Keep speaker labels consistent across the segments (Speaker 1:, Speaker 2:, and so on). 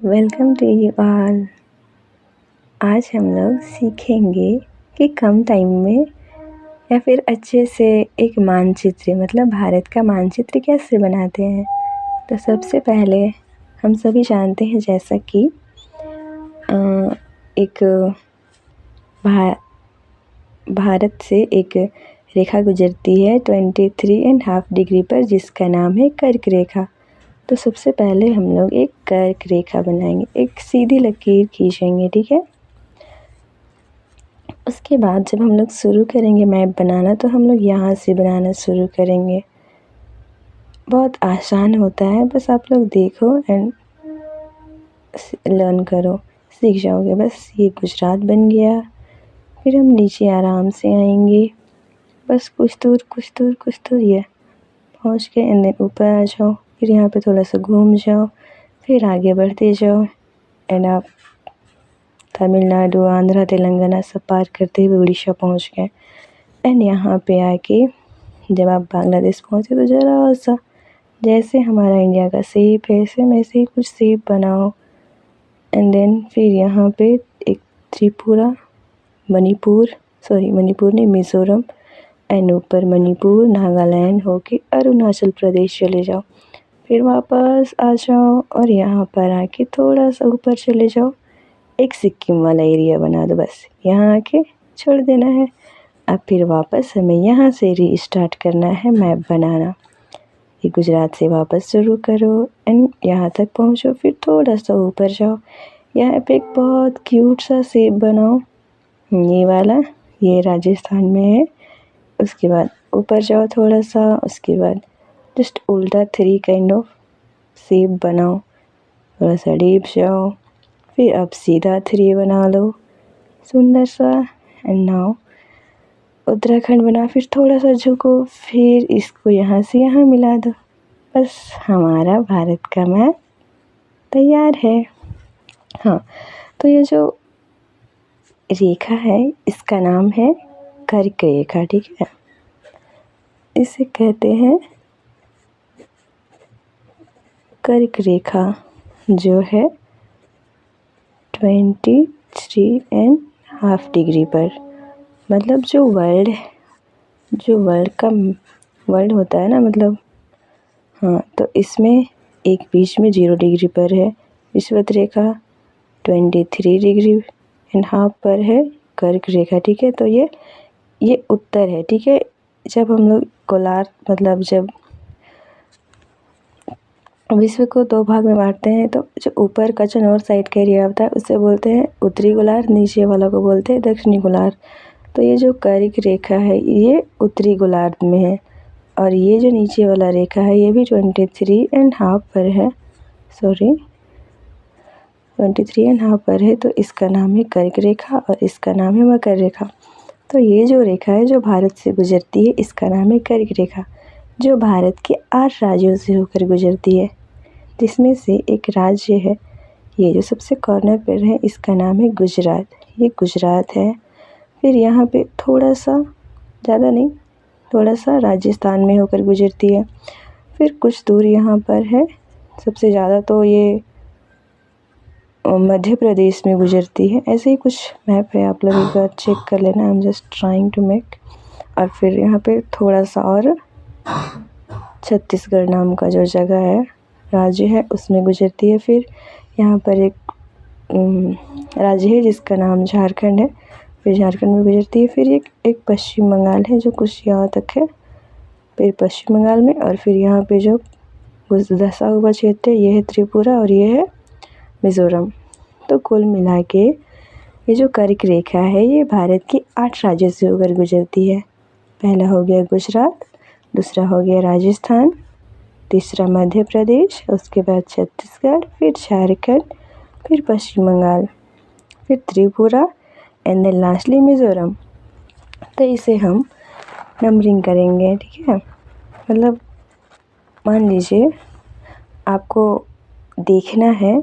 Speaker 1: Welcome to you all. आज हम लोग सीखेंगे कि कम टाइम में या फिर अच्छे से एक मानचित्र मतलब भारत का मानचित्र कैसे बनाते हैं। तो सबसे पहले हम सभी जानते हैं जैसा कि एक भारत से एक रेखा गुजरती है 23.5 डिग्री पर जिसका नाम है कर्क रेखा। तो सबसे पहले हम लोग एक कर्क रेखा बनाएंगे, एक सीधी लकीर खींचेंगे, ठीक है। उसके बाद जब हम लोग शुरू करेंगे मैप बनाना तो हम लोग यहाँ से बनाना शुरू करेंगे। बहुत आसान होता है, बस आप लोग देखो एंड लर्न करो, सीख जाओगे। बस ये गुजरात बन गया, फिर हम नीचे आराम से आएंगे, बस कुछ दूर ये पहुँच गए एंड देन ऊपर आ जाओ, फिर यहाँ पे थोड़ा सा घूम जाओ, फिर आगे बढ़ते जाओ एंड आप तमिलनाडु, आंध्रा, तेलंगाना सब पार करते हुए उड़ीसा पहुँच गए। एंड यहाँ पे आके जब आप बांग्लादेश पहुँचे तो ज़रा सा जैसे हमारा इंडिया का शेप है सेम ऐसे ही कुछ शेप बनाओ। एंड देन फिर यहाँ पे एक त्रिपुरा, मणिपुर नहीं, मिज़ोरम एंड ऊपर मणिपुर, नागालैंड होके अरुणाचल प्रदेश चले जाओ, फिर वापस आ जाओ और यहाँ पर आके थोड़ा सा ऊपर चले जाओ, एक सिक्किम वाला एरिया बना दो, बस यहाँ आके छोड़ देना है। अब फिर वापस हमें यहाँ से रीस्टार्ट करना है मैप बनाना। ये गुजरात से वापस शुरू करो एंड यहाँ तक पहुँचो, फिर थोड़ा सा ऊपर जाओ, यहाँ पे एक बहुत क्यूट सा शेप बनाओ, ये वाला, ये राजस्थान में है। उसके बाद ऊपर जाओ थोड़ा सा, उसके बाद जस्ट उल्टा 3 काइंड ऑफ शेप बनाओ, थोड़ा सा डीप जाओ, फिर अब सीधा 3 बना लो सुंदर सा। एंड नाउ उत्तराखंड बना, फिर थोड़ा सा झुको, फिर इसको यहाँ से यहाँ मिला दो, बस हमारा भारत का मैप तैयार है। हाँ, तो ये जो रेखा है इसका नाम है कर्क रेखा, ठीक है। इसे कहते हैं कर्क रेखा, जो है 23.5 डिग्री पर, मतलब जो वर्ल्ड होता है ना, मतलब हाँ, तो इसमें एक बीच में 0 डिग्री पर है विषुवत रेखा, 23.5 पर है कर्क रेखा, ठीक है। तो ये उत्तर है, ठीक है। जब हम लोग गोलार्ध मतलब जब विश्व को 2 भाग में बांटते हैं तो जो ऊपर का जो नॉर्थ साइड का एरिया होता है उसे बोलते हैं उत्तरी गोलार्ध, नीचे वाला को बोलते हैं दक्षिणी गोलार्ध। तो ये जो कर्क रेखा है ये उत्तरी गोलार्ध में है और ये जो नीचे वाला रेखा है ये भी 23.5 पर है, 23.5 पर है। तो इसका नाम है कर्क रेखा और इसका नाम है मकर रेखा। तो ये जो रेखा है जो भारत से गुजरती है इसका नाम है कर्क रेखा, जो भारत के 8 राज्यों से होकर गुजरती है, जिसमें से एक राज्य है ये जो सबसे कॉर्नर पर है, इसका नाम है गुजरात। ये गुजरात है। फिर यहाँ पे थोड़ा सा, ज़्यादा नहीं, थोड़ा सा राजस्थान में होकर गुजरती है। फिर कुछ दूर यहाँ पर है, सबसे ज़्यादा तो ये मध्य प्रदेश में गुजरती है। ऐसे ही कुछ मैप है, आप लोग एक बार चेक कर लेना, I am just trying to make. और फिर यहाँ पे थोड़ा सा और छत्तीसगढ़ नाम का जो जगह है, राज्य है, उसमें गुजरती है। फिर यहाँ पर एक राज्य है जिसका नाम झारखंड है, फिर झारखंड में गुजरती है। फिर एक पश्चिम बंगाल है जो कुछ यहाँ तक है, फिर पश्चिम बंगाल में, और फिर यहाँ पे जो धसा हुआ क्षेत्र है ये है त्रिपुरा और ये है मिज़ोरम। तो कुल मिला के ये जो कर्क रेखा है ये भारत के 8 राज्यों से होकर गुजरती है। पहला हो गया गुजरात, दूसरा हो गया राजस्थान, तीसरा मध्य प्रदेश, उसके बाद छत्तीसगढ़, फिर झारखंड, फिर पश्चिम बंगाल, फिर Tripura and then lastly Mizoram. तो इसे हम नंबरिंग करेंगे, ठीक है। मतलब मान लीजिए आपको देखना है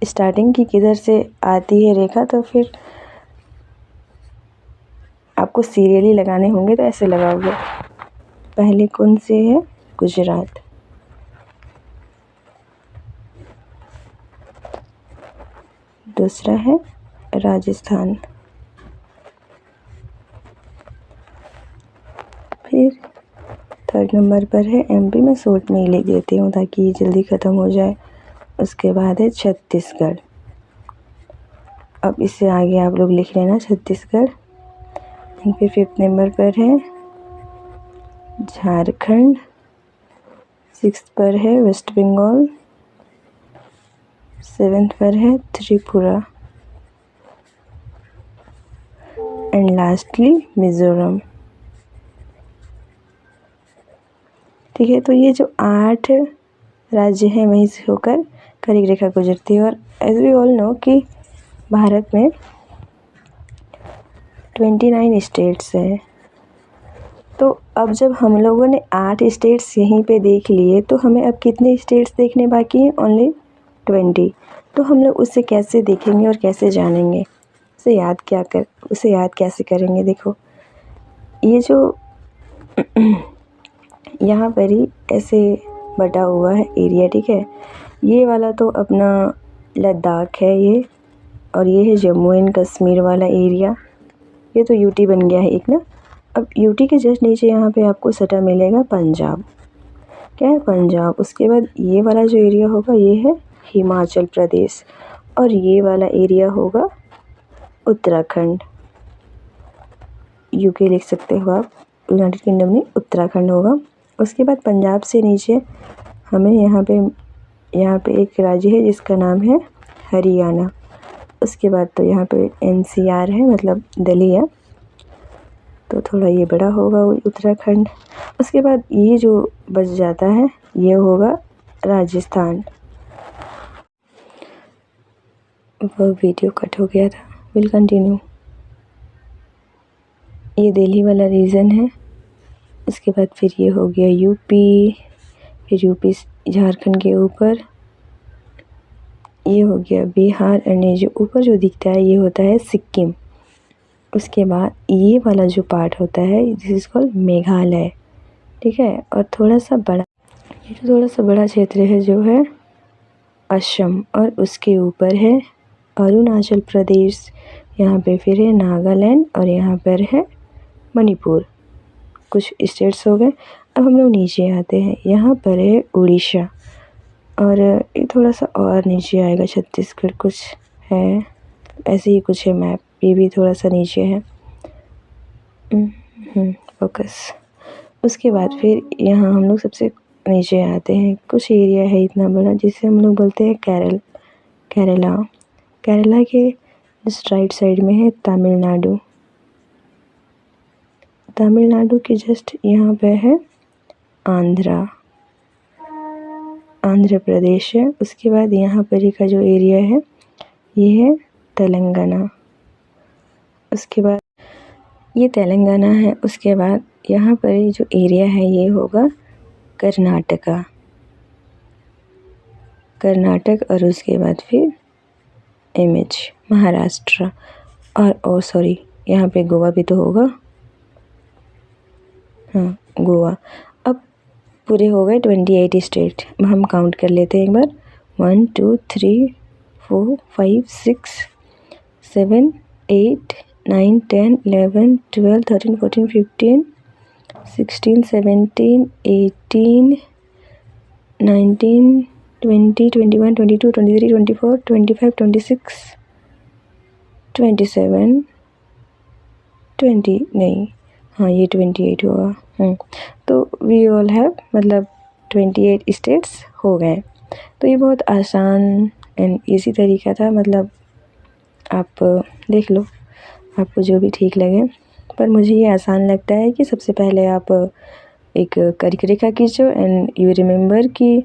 Speaker 1: स्टार्टिंग की किधर से आती है रेखा, तो फिर आपको सीरियली लगाने होंगे, तो ऐसे लगाओगे। पहले कौन से है? गुजरात, दूसरा है राजस्थान। फिर थर्ड नंबर पर है एमपी। मैं शॉर्ट में ही लिख देती हूँ ताकि ये जल्दी ख़त्म हो जाए। उसके बाद है छत्तीसगढ़। अब इससे आगे आप लोग लिख लेना छत्तीसगढ़। फिर फिफ्थ नंबर पर है झारखंड। सिक्स्थ पर है वेस्ट बंगाल। सेवेंथ पर है त्रिपुरा एंड लास्टली मिज़ोरम। ठीक है, तो ये जो 8 राज्य हैं वहीं से होकर कर्क रेखा गुजरती है। और एज वी ऑल नो कि भारत में 29 स्टेट्स हैं। तो अब जब हम लोगों ने 8 स्टेट्स यहीं पे देख लिए तो हमें अब कितने स्टेट्स देखने बाकी हैं? ओनली 20। तो हम लोग उसे कैसे देखेंगे और कैसे जानेंगे? उसे याद कैसे करेंगे? देखो, ये जो यहाँ पर ही ऐसे बटा हुआ है एरिया, ठीक है। ये वाला तो अपना लद्दाख है ये, और ये है जम्मू एंड कश्मीर वाला एरिया। ये तो यूटी बन गया है एक ना। अब यूटी के जस्ट नीचे यहाँ पे आपको सटा मिलेगा पंजाब। क्या है? पंजाब। उसके बाद ये वाला जो एरिया होगा ये है हिमाचल प्रदेश, और ये वाला एरिया होगा उत्तराखंड। यूके लिख सकते हो आप, यूनाइटेड किंगडम में उत्तराखंड होगा। उसके बाद पंजाब से नीचे हमें यहाँ पे एक राज्य है जिसका नाम है हरियाणा। उसके बाद तो यहाँ पे एनसीआर है, मतलब दिल्ली है, तो थोड़ा ये बड़ा होगा उत्तराखंड। उसके बाद ये जो बच जाता है ये होगा राजस्थान। वो वीडियो कट हो गया था, विल कंटिन्यू। ये दिल्ली वाला रीजन है। उसके बाद फिर ये हो गया यूपी, फिर यूपी झारखंड के ऊपर ये हो गया बिहार, एंड ये जो ऊपर जो दिखता है ये होता है सिक्किम। उसके बाद ये वाला जो पार्ट होता है दिस इज कॉल्ड मेघालय, ठीक है। और थोड़ा सा बड़ा क्षेत्र है जो है असम, और उसके ऊपर है अरुणाचल प्रदेश। यहाँ पे फिर है नागालैंड, और यहाँ पर है मणिपुर। कुछ स्टेट्स हो गए। अब हम लोग नीचे आते हैं, यहाँ पर है उड़ीसा, और ये थोड़ा सा और नीचे आएगा छत्तीसगढ़ कुछ है, ऐसे ही कुछ है मैप, ये भी थोड़ा सा नीचे है। फोकस। उसके बाद फिर यहाँ हम लोग सबसे नीचे आते हैं। कुछ एरिया है इतना बड़ा जिसे हम लोग बोलते हैं केरला के जस्ट राइट साइड में है तमिलनाडु के जस्ट यहाँ पे है आंध्र प्रदेश है। उसके बाद यहाँ पर का जो एरिया है ये है तेलंगाना। उसके बाद ये तेलंगाना है। उसके बाद यहाँ पर जो एरिया है ये होगा कर्नाटक, और उसके बाद फिर महाराष्ट्र, और सॉरी यहाँ पे गोवा भी तो होगा, हाँ गोवा। अब पूरे हो गए 28 स्टेट। हम काउंट कर लेते हैं एक बार, 1 2 3 4 5 6 7 8 9 10 11 12 13 14 15 16 17 18 19 20 21 22 23 24 25 26 27 20 नहीं, हाँ ये 28 होगा। तो वी ऑल हैव, मतलब 28 स्टेट्स हो गए। तो ये बहुत आसान एंड इजी तरीका था, मतलब आप देख लो आपको जो भी ठीक लगे। पर मुझे ये आसान लगता है कि सबसे पहले आप एक कर्क रेखा खींचो एंड यू रिमेंबर कि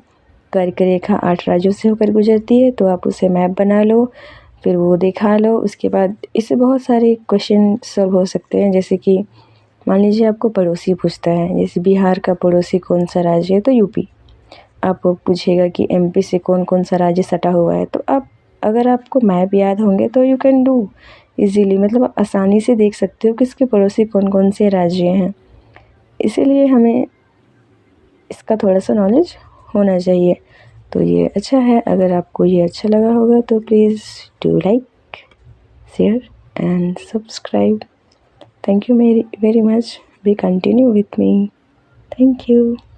Speaker 1: कर्क रेखा 8 राज्यों से होकर गुजरती है, तो आप उसे मैप बना लो, फिर वो दिखा लो। उसके बाद इससे बहुत सारे क्वेश्चन सॉल्व हो सकते हैं। जैसे कि मान लीजिए आपको पड़ोसी पूछता है, जैसे बिहार का पड़ोसी कौन सा राज्य है, तो यूपी। आपको पूछेगा कि एमपी से कौन कौन सा राज्य सटा हुआ है, तो आप अगर आपको मैप याद होंगे तो यू कैन डू इजीली, मतलब आसानी से देख सकते हो कि इसके पड़ोसी कौन कौन से राज्य हैं। इसीलिए हमें इसका थोड़ा सा नॉलेज होना चाहिए। तो ये अच्छा है। अगर आपको ये अच्छा लगा होगा तो please do like, share and subscribe. Thank you very much. Be continue with me. Thank you.